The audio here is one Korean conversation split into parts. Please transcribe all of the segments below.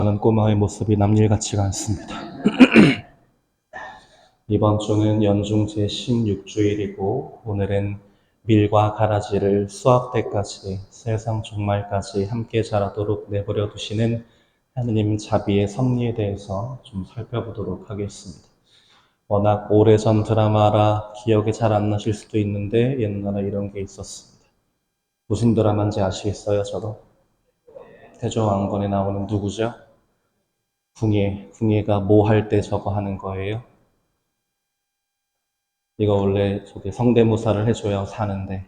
하는 꼬마의 모습이 남일 같지가 않습니다. 이번 주는 연중 제16주일이고 오늘은 밀과 가라지를 수확 때까지 세상 종말까지 함께 자라도록 내버려 두시는 하느님 자비의 섭리에 대해서 좀 살펴보도록 하겠습니다. 워낙 오래전 드라마라 기억이 잘 안 나실 수도 있는데 옛날에 이런 게 있었습니다. 무슨 드라마인지 아시겠어요? 저도 태조왕건에 나오는 누구죠? 궁예가 뭐 할 때 저거 하는 거예요? 이거 원래 저기 성대모사를 해줘야 사는데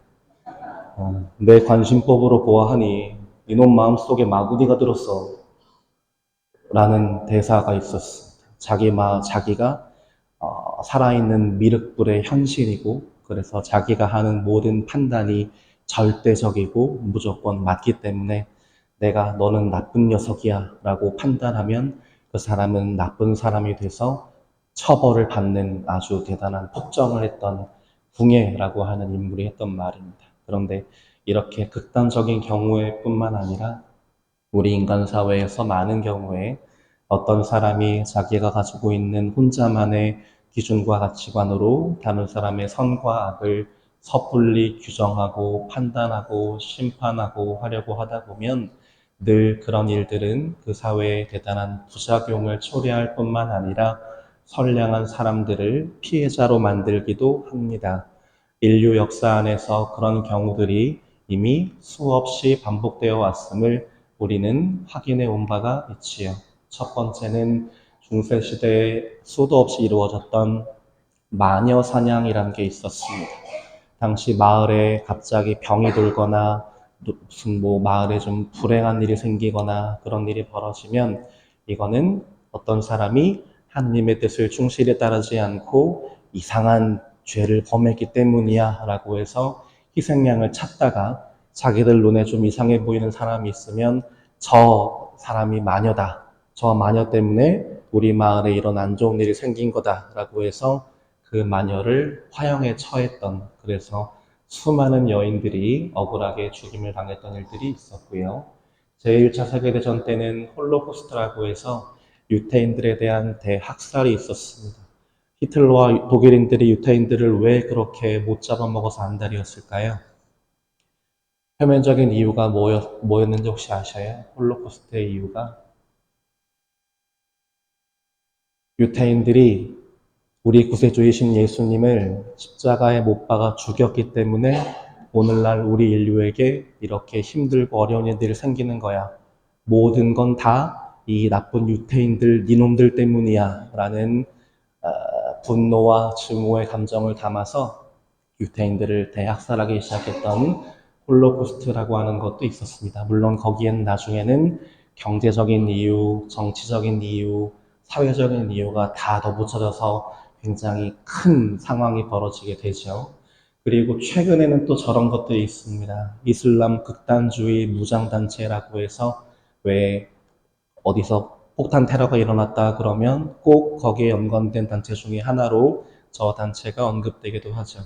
내 관심법으로 보아하니 이놈 마음속에 마구니가 들었어 라는 대사가 있었습니다. 자기가 살아있는 미륵불의 현실이고 그래서 자기가 하는 모든 판단이 절대적이고 무조건 맞기 때문에 내가 너는 나쁜 녀석이야 라고 판단하면 그 사람은 나쁜 사람이 돼서 처벌을 받는 아주 대단한 폭정을 했던 궁예라고 하는 인물이 했던 말입니다. 그런데 이렇게 극단적인 경우에 뿐만 아니라 우리 인간 사회에서 많은 경우에 어떤 사람이 자기가 가지고 있는 혼자만의 기준과 가치관으로 다른 사람의 선과 악을 섣불리 규정하고 판단하고 심판하고 하려고 하다 보면 늘 그런 일들은 그 사회에 대단한 부작용을 초래할 뿐만 아니라 선량한 사람들을 피해자로 만들기도 합니다. 인류 역사 안에서 그런 경우들이 이미 수없이 반복되어 왔음을 우리는 확인해 온 바가 있지요. 첫 번째는 중세시대에 수도 없이 이루어졌던 마녀 사냥이라는 게 있었습니다. 당시 마을에 갑자기 병이 돌거나 무슨 마을에 좀 불행한 일이 생기거나 그런 일이 벌어지면 이거는 어떤 사람이 하느님의 뜻을 충실히 따르지 않고 이상한 죄를 범했기 때문이야 라고 해서 희생양을 찾다가 자기들 눈에 좀 이상해 보이는 사람이 있으면 저 사람이 마녀다. 저 마녀 때문에 우리 마을에 이런 안 좋은 일이 생긴 거다 라고 해서 그 마녀를 화형에 처했던, 그래서 수많은 여인들이 억울하게 죽임을 당했던 일들이 있었고요. 제1차 세계대전 때는 홀로코스트라고 해서 유태인들에 대한 대학살이 있었습니다. 히틀러와 독일인들이 유태인들을 왜 그렇게 못 잡아먹어서 안달이었을까요? 표면적인 이유가 뭐였는지 혹시 아셔요? 홀로코스트의 이유가? 유태인들이 우리 구세주이신 예수님을 십자가에 못 박아 죽였기 때문에 오늘날 우리 인류에게 이렇게 힘들고 어려운 일들이 생기는 거야. 모든 건 다 이 나쁜 유태인들, 니놈들 때문이야. 라는 분노와 증오의 감정을 담아서 유태인들을 대학살하기 시작했던 홀로코스트라고 하는 것도 있었습니다. 물론 거기에는 나중에는 경제적인 이유, 정치적인 이유, 사회적인 이유가 다 덧붙여져서 굉장히 큰 상황이 벌어지게 되죠. 그리고 최근에는 또 저런 것들이 있습니다. 이슬람 극단주의 무장단체라고 해서 왜 어디서 폭탄 테러가 일어났다 그러면 꼭 거기에 연관된 단체 중에 하나로 저 단체가 언급되기도 하죠.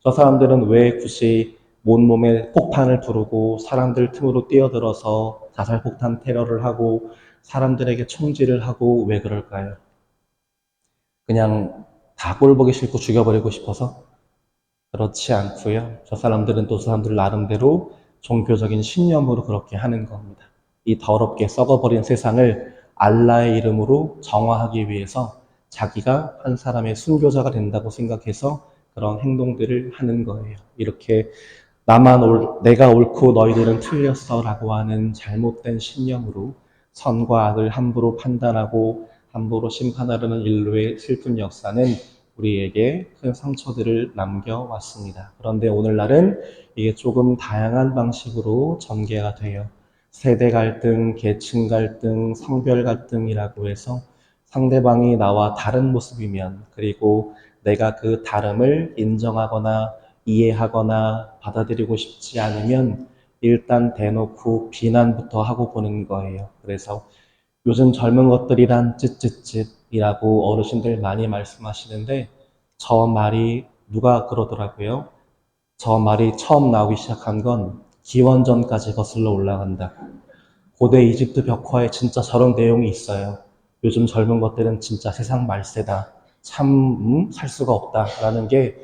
저 사람들은 왜 굳이 온몸에 폭탄을 두르고 사람들 틈으로 뛰어들어서 자살폭탄 테러를 하고 사람들에게 총질을 하고 왜 그럴까요? 그냥 다 꼴 보기 싫고 죽여버리고 싶어서? 그렇지 않고요. 저 사람들은 또 저 사람들 나름대로 종교적인 신념으로 그렇게 하는 겁니다. 이 더럽게 썩어버린 세상을 알라의 이름으로 정화하기 위해서 자기가 한 사람의 순교자가 된다고 생각해서 그런 행동들을 하는 거예요. 이렇게 내가 옳고 너희들은 틀렸어 라고 하는 잘못된 신념으로 선과 악을 함부로 판단하고 함부로 심판하려는 인류의 슬픈 역사는 우리에게 큰 상처들을 남겨왔습니다. 그런데 오늘날은 이게 조금 다양한 방식으로 전개가 돼요. 세대 갈등, 계층 갈등, 성별 갈등이라고 해서 상대방이 나와 다른 모습이면, 그리고 내가 그 다름을 인정하거나 이해하거나 받아들이고 싶지 않으면 일단 대놓고 비난부터 하고 보는 거예요. 그래서 요즘 젊은 것들이란 쯧쯧쯧이라고 어르신들 많이 말씀하시는데 저 말이 누가 그러더라고요. 저 말이 처음 나오기 시작한 건 기원전까지 거슬러 올라간다. 고대 이집트 벽화에 진짜 저런 내용이 있어요. 요즘 젊은 것들은 진짜 세상 말세다. 참, 살 수가 없다라는 게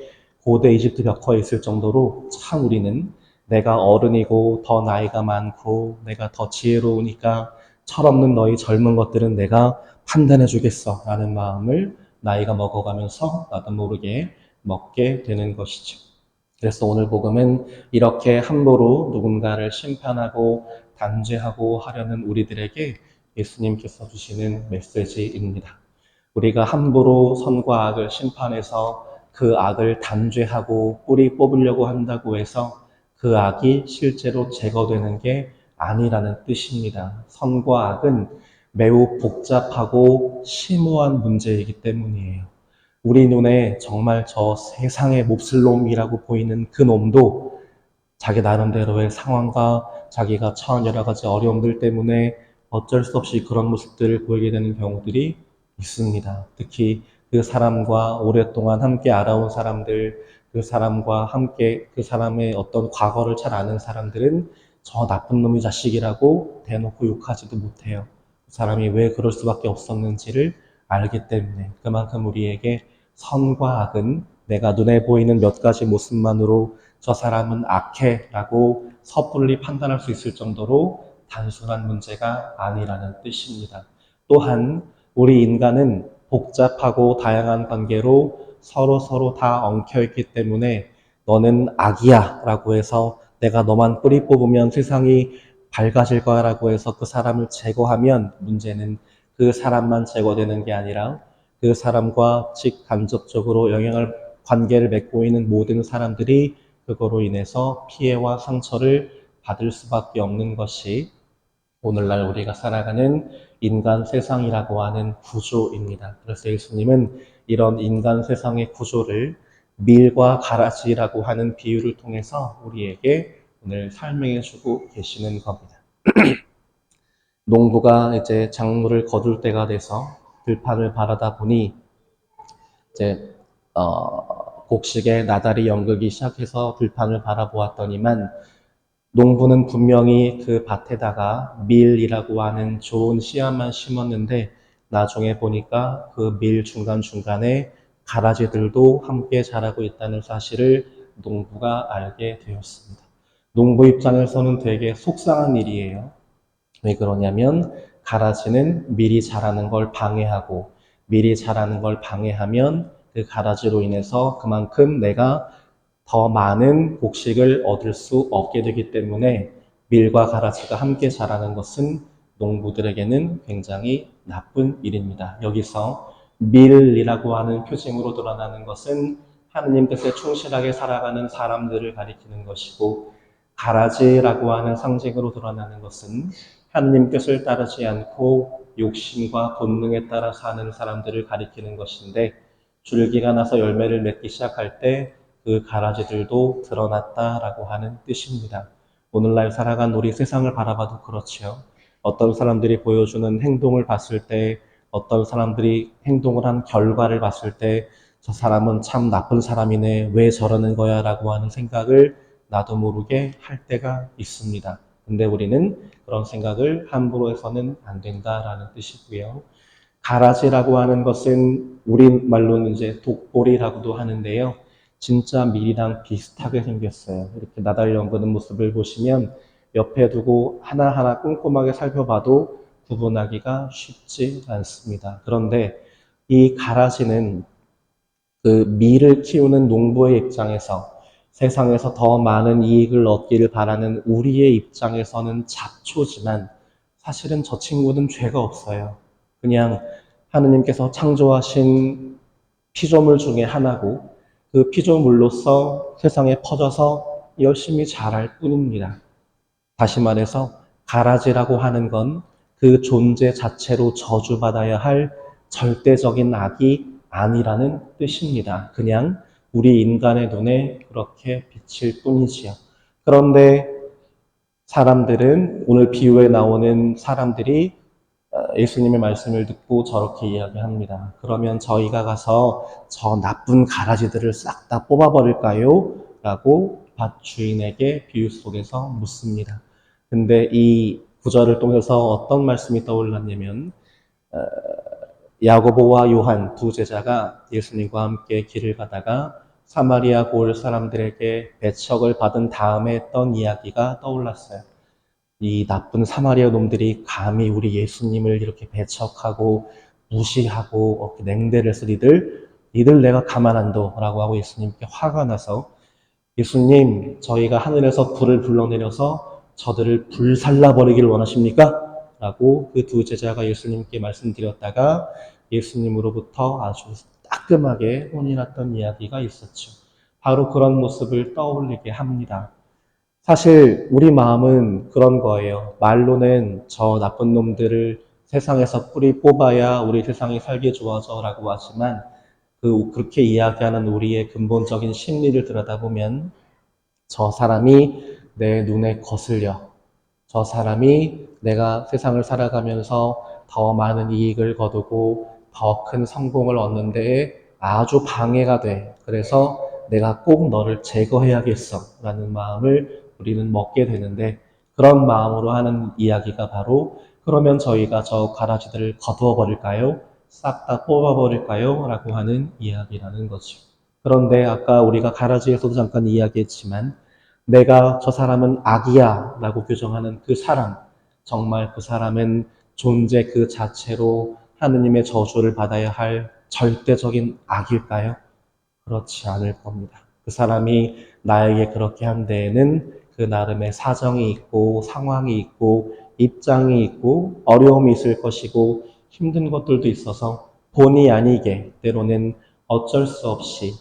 고대 이집트 벽화에 있을 정도로 참 우리는 내가 어른이고 더 나이가 많고 내가 더 지혜로우니까 철없는 너희 젊은 것들은 내가 판단해 주겠어 라는 마음을 나이가 먹어가면서 나도 모르게 먹게 되는 것이죠. 그래서 오늘 복음은 이렇게 함부로 누군가를 심판하고 단죄하고 하려는 우리들에게 예수님께서 주시는 메시지입니다. 우리가 함부로 선과 악을 심판해서 그 악을 단죄하고 뿌리 뽑으려고 한다고 해서 그 악이 실제로 제거되는 게 아니라는 뜻입니다. 선과 악은 매우 복잡하고 심오한 문제이기 때문이에요. 우리 눈에 정말 저 세상의 몹쓸 놈이라고 보이는 그 놈도 자기 나름대로의 상황과 자기가 처한 여러 가지 어려움들 때문에 어쩔 수 없이 그런 모습들을 보이게 되는 경우들이 있습니다. 특히 그 사람과 오랫동안 함께 알아온 사람들, 그 사람과 함께 그 사람의 어떤 과거를 잘 아는 사람들은 저 나쁜 놈의 자식이라고 대놓고 욕하지도 못해요. 그 사람이 왜 그럴 수밖에 없었는지를 알기 때문에 그만큼 우리에게 선과 악은 내가 눈에 보이는 몇 가지 모습만으로 저 사람은 악해라고 섣불리 판단할 수 있을 정도로 단순한 문제가 아니라는 뜻입니다. 또한 우리 인간은 복잡하고 다양한 관계로 서로 다 엉켜있기 때문에 너는 악이야 라고 해서 내가 너만 뿌리 뽑으면 세상이 밝아질 거야 라고 해서 그 사람을 제거하면 문제는 그 사람만 제거되는 게 아니라 그 사람과 직간접적으로 관계를 맺고 있는 모든 사람들이 그거로 인해서 피해와 상처를 받을 수밖에 없는 것이 오늘날 우리가 살아가는 인간 세상이라고 하는 구조입니다. 그래서 예수님은 이런 인간 세상의 구조를 밀과 가라지라고 하는 비유를 통해서 우리에게 오늘 설명해 주고 계시는 겁니다. 농부가 이제 작물을 거둘 때가 돼서 들판을 바라다 보니 이제 곡식에 나달이 연극이 시작해서 들판을 바라보았더니만 농부는 분명히 그 밭에다가 밀이라고 하는 좋은 씨앗만 심었는데 나중에 보니까 그 밀 중간중간에 가라지들도 함께 자라고 있다는 사실을 농부가 알게 되었습니다. 농부 입장에서는 되게 속상한 일이에요. 왜 그러냐면 가라지는 밀이 자라는 걸 방해하고 밀이 자라는 걸 방해하면 그 가라지로 인해서 그만큼 내가 더 많은 곡식을 얻을 수 없게 되기 때문에 밀과 가라지가 함께 자라는 것은 농부들에게는 굉장히 나쁜 일입니다. 여기서 밀이라고 하는 표징으로 드러나는 것은 하느님 뜻에 충실하게 살아가는 사람들을 가리키는 것이고 가라지라고 하는 상징으로 드러나는 것은 하느님 뜻을 따르지 않고 욕심과 본능에 따라 사는 사람들을 가리키는 것인데 줄기가 나서 열매를 맺기 시작할 때 그 가라지들도 드러났다라고 하는 뜻입니다. 오늘날 살아간 우리 세상을 바라봐도 그렇지요. 어떤 사람들이 보여주는 행동을 봤을 때, 어떤 사람들이 행동을 한 결과를 봤을 때, 저 사람은 참 나쁜 사람이네, 왜 저러는 거야 라고 하는 생각을 나도 모르게 할 때가 있습니다. 근데 우리는 그런 생각을 함부로 해서는 안 된다라는 뜻이고요. 가라지라고 하는 것은 우리말로는 이제 독보리라고도 하는데요. 진짜 밀이랑 비슷하게 생겼어요. 이렇게 나달 연그는 모습을 보시면 옆에 두고 하나하나 꼼꼼하게 살펴봐도 구분하기가 쉽지 않습니다. 그런데 이 가라지는 그 밀을 키우는 농부의 입장에서 세상에서 더 많은 이익을 얻기를 바라는 우리의 입장에서는 잡초지만 사실은 저 친구는 죄가 없어요. 그냥 하느님께서 창조하신 피조물 중에 하나고 그 피조물로서 세상에 퍼져서 열심히 자랄 뿐입니다. 다시 말해서 가라지라고 하는 건 그 존재 자체로 저주받아야 할 절대적인 악이 아니라는 뜻입니다. 그냥 우리 인간의 눈에 그렇게 비칠 뿐이지요. 그런데 사람들은 오늘 비유에 나오는 사람들이 예수님의 말씀을 듣고 저렇게 이야기합니다. 그러면 저희가 가서 저 나쁜 가라지들을 싹 다 뽑아버릴까요? 라고 밭 주인에게 비유 속에서 묻습니다. 근데 이 구절을 통해서 어떤 말씀이 떠올랐냐면 야고보와 요한 두 제자가 예수님과 함께 길을 가다가 사마리아 고을 사람들에게 배척을 받은 다음에 했던 이야기가 떠올랐어요. 이 나쁜 사마리아 놈들이 감히 우리 예수님을 이렇게 배척하고 무시하고 냉대를 해서 니들 내가 가만 안 둬라고 하고 예수님께 화가 나서 예수님, 저희가 하늘에서 불을 불러내려서 저들을 불살라 버리기를 원하십니까? 라고 그 두 제자가 예수님께 말씀드렸다가 예수님으로부터 아주 따끔하게 혼이 났던 이야기가 있었죠. 바로 그런 모습을 떠올리게 합니다. 사실 우리 마음은 그런 거예요. 말로는 저 나쁜 놈들을 세상에서 뿌리 뽑아야 우리 세상이 살기 좋아져 라고 하지만 그렇게 이야기하는 우리의 근본적인 심리를 들여다보면 저 사람이 내 눈에 거슬려. 저 사람이 내가 세상을 살아가면서 더 많은 이익을 거두고 더 큰 성공을 얻는 데에 아주 방해가 돼. 그래서 내가 꼭 너를 제거해야겠어. 라는 마음을 우리는 먹게 되는데 그런 마음으로 하는 이야기가 바로 그러면 저희가 저 가라지들을 거두어 버릴까요? 싹 다 뽑아 버릴까요? 라고 하는 이야기라는 거죠. 그런데 아까 우리가 가라지에서도 잠깐 이야기했지만 내가 저 사람은 악이야 라고 규정하는 그 사람, 정말 그 사람은 존재 그 자체로 하느님의 저주를 받아야 할 절대적인 악일까요? 그렇지 않을 겁니다. 그 사람이 나에게 그렇게 한 데에는 그 나름의 사정이 있고 상황이 있고 입장이 있고 어려움이 있을 것이고 힘든 것들도 있어서 본의 아니게 때로는 어쩔 수 없이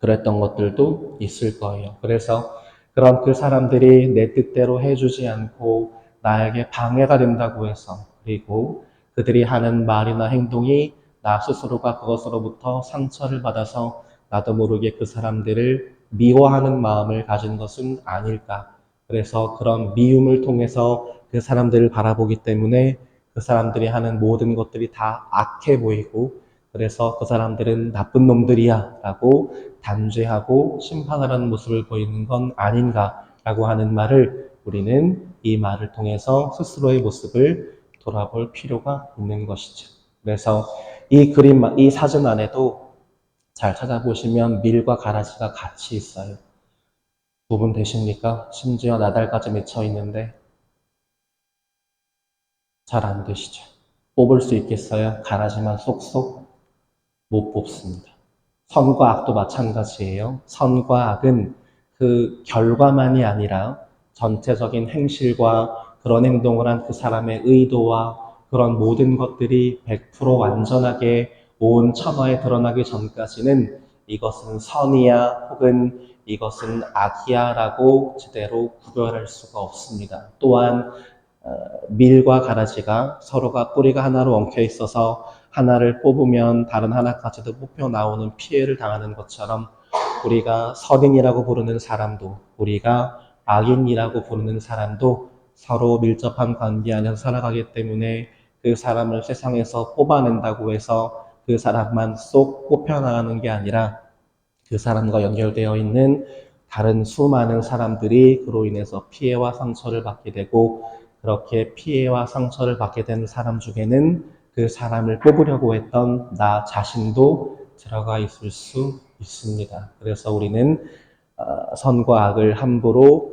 그랬던 것들도 있을 거예요. 그래서 그런 그 사람들이 내 뜻대로 해주지 않고 나에게 방해가 된다고 해서 그리고 그들이 하는 말이나 행동이 나 스스로가 그것으로부터 상처를 받아서 나도 모르게 그 사람들을 미워하는 마음을 가진 것은 아닐까. 그래서 그런 미움을 통해서 그 사람들을 바라보기 때문에 그 사람들이 하는 모든 것들이 다 악해 보이고 그래서 그 사람들은 나쁜 놈들이야 라고 단죄하고 심판하라는 모습을 보이는 건 아닌가라고 하는 말을 우리는 이 말을 통해서 스스로의 모습을 돌아볼 필요가 있는 것이죠. 그래서 이 그림, 이 사진 안에도 잘 찾아보시면 밀과 가라지가 같이 있어요. 구분 되십니까? 심지어 나달까지 맺혀 있는데 잘 안 되시죠? 뽑을 수 있겠어요? 가라지만 쏙쏙 못 뽑습니다. 선과 악도 마찬가지예요. 선과 악은 그 결과만이 아니라 전체적인 행실과 그런 행동을 한 그 사람의 의도와 그런 모든 것들이 100% 완전하게 온 천하에 드러나기 전까지는 이것은 선이야 혹은 이것은 악이야 라고 제대로 구별할 수가 없습니다. 또한 밀과 가라지가 서로가 뿌리가 하나로 엉켜 있어서 하나를 뽑으면 다른 하나까지도 뽑혀 나오는 피해를 당하는 것처럼 우리가 선인이라고 부르는 사람도 우리가 악인이라고 부르는 사람도 서로 밀접한 관계 안에서 살아가기 때문에 그 사람을 세상에서 뽑아낸다고 해서 그 사람만 쏙 뽑혀 나가는 게 아니라 그 사람과 연결되어 있는 다른 수많은 사람들이 그로 인해서 피해와 상처를 받게 되고 그렇게 피해와 상처를 받게 되는 사람 중에는 그 사람을 뽑으려고 했던 나 자신도 들어가 있을 수 있습니다. 그래서 우리는 선과 악을 함부로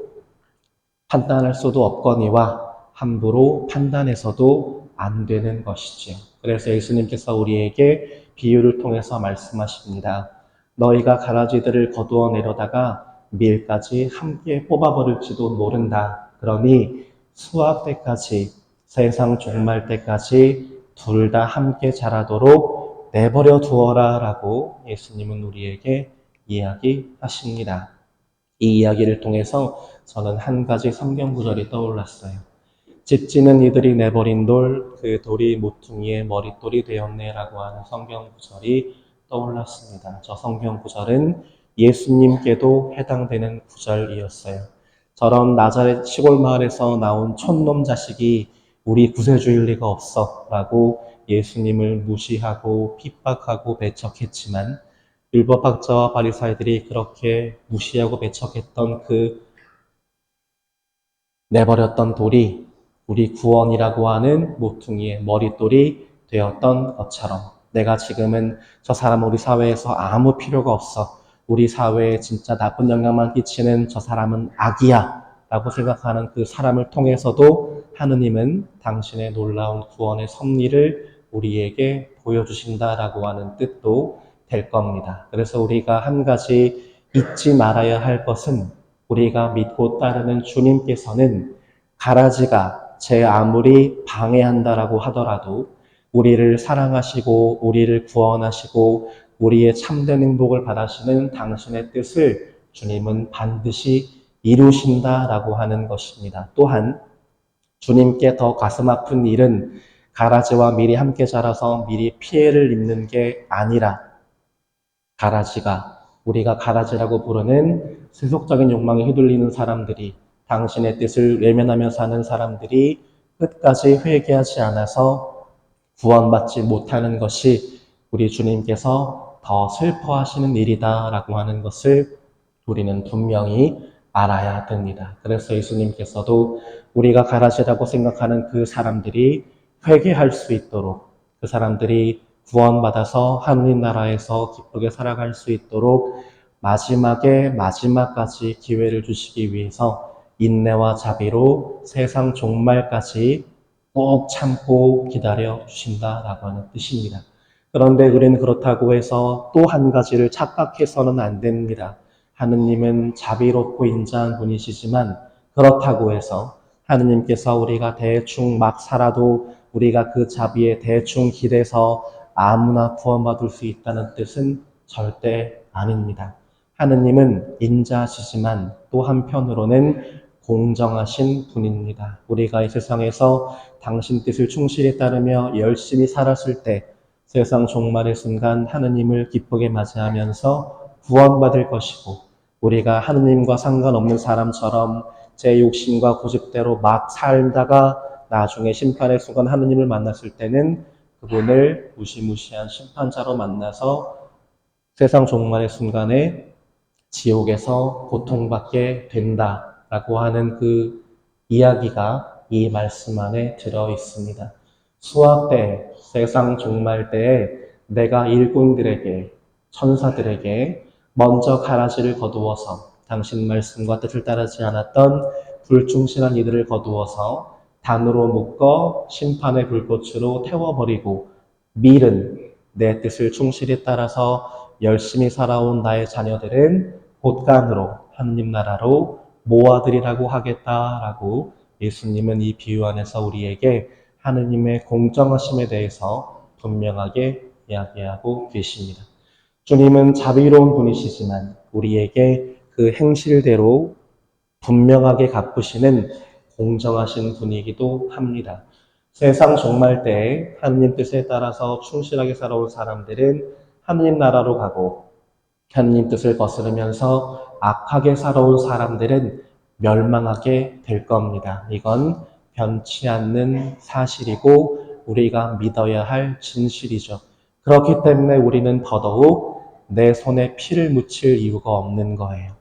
판단할 수도 없거니와 함부로 판단해서도 안 되는 것이지요. 그래서 예수님께서 우리에게 비유를 통해서 말씀하십니다. 너희가 가라지들을 거두어 내려다가 밀까지 함께 뽑아버릴지도 모른다. 그러니 수확 때까지 세상 종말 때까지 둘 다 함께 자라도록 내버려 두어라 라고 예수님은 우리에게 이야기하십니다. 이 이야기를 통해서 저는 한 가지 성경 구절이 떠올랐어요. 집 지는 이들이 내버린 돌, 그 돌이 모퉁이의 머릿돌이 되었네 라고 하는 성경 구절이 떠올랐습니다. 저 성경 구절은 예수님께도 해당되는 구절이었어요. 저런 나자렛 시골 마을에서 나온 촌놈 자식이 우리 구세주일 리가 없어 라고 예수님을 무시하고 핍박하고 배척했지만 율법학자와 바리사이들이 그렇게 무시하고 배척했던 그 내버렸던 돌이 우리 구원이라고 하는 모퉁이의 머릿돌이 되었던 것처럼 내가 지금은 저 사람은 우리 사회에서 아무 필요가 없어. 우리 사회에 진짜 나쁜 영향만 끼치는 저 사람은 악이야. 라고 생각하는 그 사람을 통해서도 하느님은 당신의 놀라운 구원의 섭리를 우리에게 보여주신다라고 하는 뜻도 될 겁니다. 그래서 우리가 한 가지 잊지 말아야 할 것은 우리가 믿고 따르는 주님께서는 가라지가 제 아무리 방해한다라고 하더라도 우리를 사랑하시고 우리를 구원하시고 우리의 참된 행복을 바라시는 당신의 뜻을 주님은 반드시 이루신다라고 하는 것입니다. 또한 주님께 더 가슴 아픈 일은 가라지와 밀이 함께 자라서 밀이 피해를 입는 게 아니라 가라지가 우리가 가라지라고 부르는 세속적인 욕망에 휘둘리는 사람들이 당신의 뜻을 외면하며 사는 사람들이 끝까지 회개하지 않아서 구원받지 못하는 것이 우리 주님께서 더 슬퍼하시는 일이다라고 하는 것을 우리는 분명히 알아야 됩니다. 그래서 예수님께서도 우리가 가라지라고 생각하는 그 사람들이 회개할 수 있도록 그 사람들이 구원받아서 하느님 나라에서 기쁘게 살아갈 수 있도록 마지막에 마지막까지 기회를 주시기 위해서 인내와 자비로 세상 종말까지 꼭 참고 기다려 주신다라고 하는 뜻입니다. 그런데 우리는 그렇다고 해서 또 한 가지를 착각해서는 안 됩니다. 하느님은 자비롭고 인자한 분이시지만 그렇다고 해서 하느님께서 우리가 대충 막 살아도 우리가 그 자비에 대충 기대서 아무나 구원받을 수 있다는 뜻은 절대 아닙니다. 하느님은 인자하시지만 또 한편으로는 공정하신 분입니다. 우리가 이 세상에서 당신 뜻을 충실히 따르며 열심히 살았을 때 세상 종말의 순간 하느님을 기쁘게 맞이하면서 구원받을 것이고 우리가 하느님과 상관없는 사람처럼 제 욕심과 고집대로 막 살다가 나중에 심판의 순간 하느님을 만났을 때는 그분을 무시무시한 심판자로 만나서 세상 종말의 순간에 지옥에서 고통받게 된다라고 하는 그 이야기가 이 말씀 안에 들어 있습니다. 수학 때, 세상 종말 때에 내가 일꾼들에게, 천사들에게 먼저 가라지를 거두어서 당신 말씀과 뜻을 따르지 않았던 불충실한 이들을 거두어서 단으로 묶어 심판의 불꽃으로 태워버리고 밀은 내 뜻을 충실히 따라서 열심히 살아온 나의 자녀들은 곳간으로 하느님 나라로 모아들이라고 하겠다라고 예수님은 이 비유 안에서 우리에게 하느님의 공정하심에 대해서 분명하게 이야기하고 계십니다. 주님은 자비로운 분이시지만 우리에게 그 행실대로 분명하게 갚으시는 공정하신 분이기도 합니다. 세상 종말 때에 하느님 뜻에 따라서 충실하게 살아온 사람들은 하느님 나라로 가고 하느님 뜻을 거스르면서 악하게 살아온 사람들은 멸망하게 될 겁니다. 이건 변치 않는 사실이고 우리가 믿어야 할 진실이죠. 그렇기 때문에 우리는 더더욱 내 손에 피를 묻힐 이유가 없는 거예요.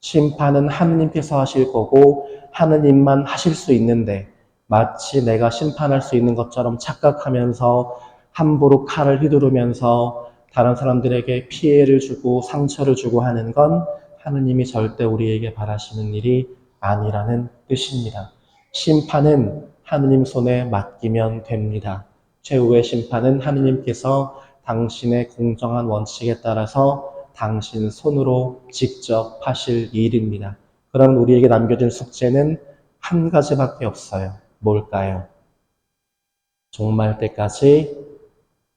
심판은 하느님께서 하실 거고 하느님만 하실 수 있는데 마치 내가 심판할 수 있는 것처럼 착각하면서 함부로 칼을 휘두르면서 다른 사람들에게 피해를 주고 상처를 주고 하는 건 하느님이 절대 우리에게 바라시는 일이 아니라는 뜻입니다. 심판은 하느님 손에 맡기면 됩니다. 최후의 심판은 하느님께서 당신의 공정한 원칙에 따라서 당신 손으로 직접 하실 일입니다. 그럼 우리에게 남겨진 숙제는 한 가지밖에 없어요. 뭘까요? 종말 때까지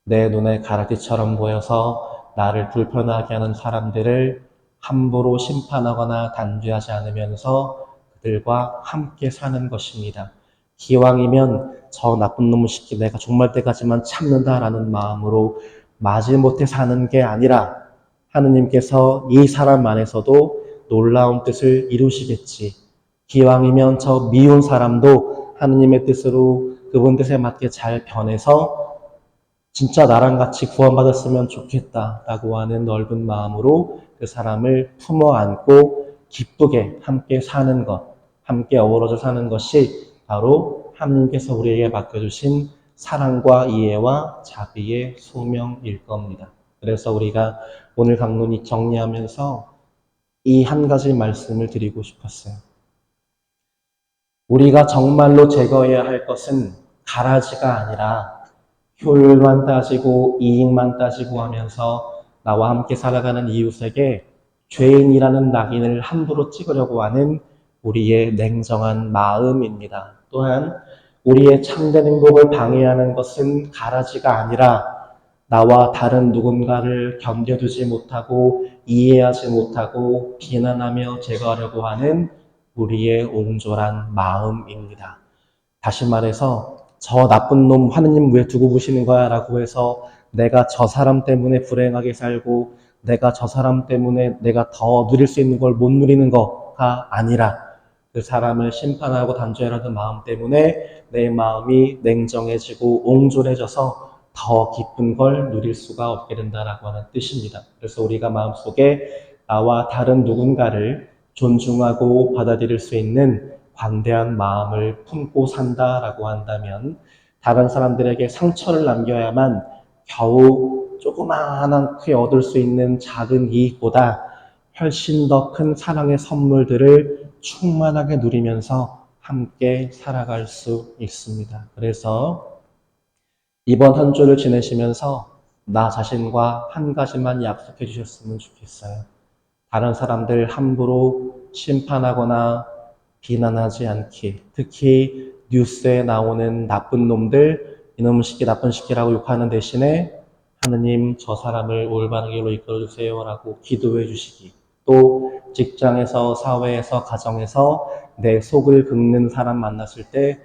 내 눈에 가라지처럼 보여서 나를 불편하게 하는 사람들을 함부로 심판하거나 단죄하지 않으면서 그들과 함께 사는 것입니다. 기왕이면 저 나쁜 놈의 새끼 내가 종말 때까지만 참는다라는 마음으로 마지못해 사는 게 아니라 하느님께서 이 사람 안에서도 놀라운 뜻을 이루시겠지. 기왕이면 저 미운 사람도 하느님의 뜻으로 그분 뜻에 맞게 잘 변해서 진짜 나랑 같이 구원받았으면 좋겠다라고 하는 넓은 마음으로 그 사람을 품어 안고 기쁘게 함께 사는 것, 함께 어우러져 사는 것이 바로 하나님께서 우리에게 맡겨주신 사랑과 이해와 자비의 소명일 겁니다. 그래서 우리가 오늘 강론이 정리하면서 이 한 가지 말씀을 드리고 싶었어요. 우리가 정말로 제거해야 할 것은 가라지가 아니라 효율만 따지고 이익만 따지고 하면서 나와 함께 살아가는 이웃에게 죄인이라는 낙인을 함부로 찍으려고 하는 우리의 냉정한 마음입니다. 또한 우리의 참된 행복을 방해하는 것은 가라지가 아니라 나와 다른 누군가를 견뎌두지 못하고 이해하지 못하고 비난하며 제거하려고 하는 우리의 옹졸한 마음입니다. 다시 말해서 저 나쁜 놈 하느님 왜 두고 보시는 거야? 라고 해서 내가 저 사람 때문에 불행하게 살고 내가 저 사람 때문에 내가 더 누릴 수 있는 걸 못 누리는 거가 아니라 그 사람을 심판하고 단죄하려는 마음 때문에 내 마음이 냉정해지고 옹졸해져서 더 기쁜 걸 누릴 수가 없게 된다라고 하는 뜻입니다. 그래서 우리가 마음속에 나와 다른 누군가를 존중하고 받아들일 수 있는 관대한 마음을 품고 산다라고 한다면 다른 사람들에게 상처를 남겨야만 겨우 조그마하게 얻을 수 있는 작은 이익보다 훨씬 더 큰 사랑의 선물들을 충만하게 누리면서 함께 살아갈 수 있습니다. 그래서 이번 한 주를 지내시면서 나 자신과 한 가지만 약속해 주셨으면 좋겠어요. 다른 사람들 함부로 심판하거나 비난하지 않기. 특히 뉴스에 나오는 나쁜 놈들, 이놈 시키 나쁜 시키라고 욕하는 대신에 하느님 저 사람을 올바른 길로 이끌어주세요 라고 기도해 주시기. 또 직장에서, 사회에서, 가정에서 내 속을 긁는 사람 만났을 때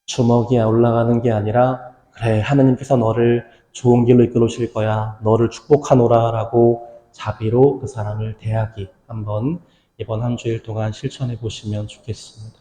주먹이 올라가는 게 아니라 그래 하느님께서 너를 좋은 길로 이끌어주실 거야. 너를 축복하노라 라고 자비로 그 사람을 대하기. 한번 이번 한 주일 동안 실천해 보시면 좋겠습니다.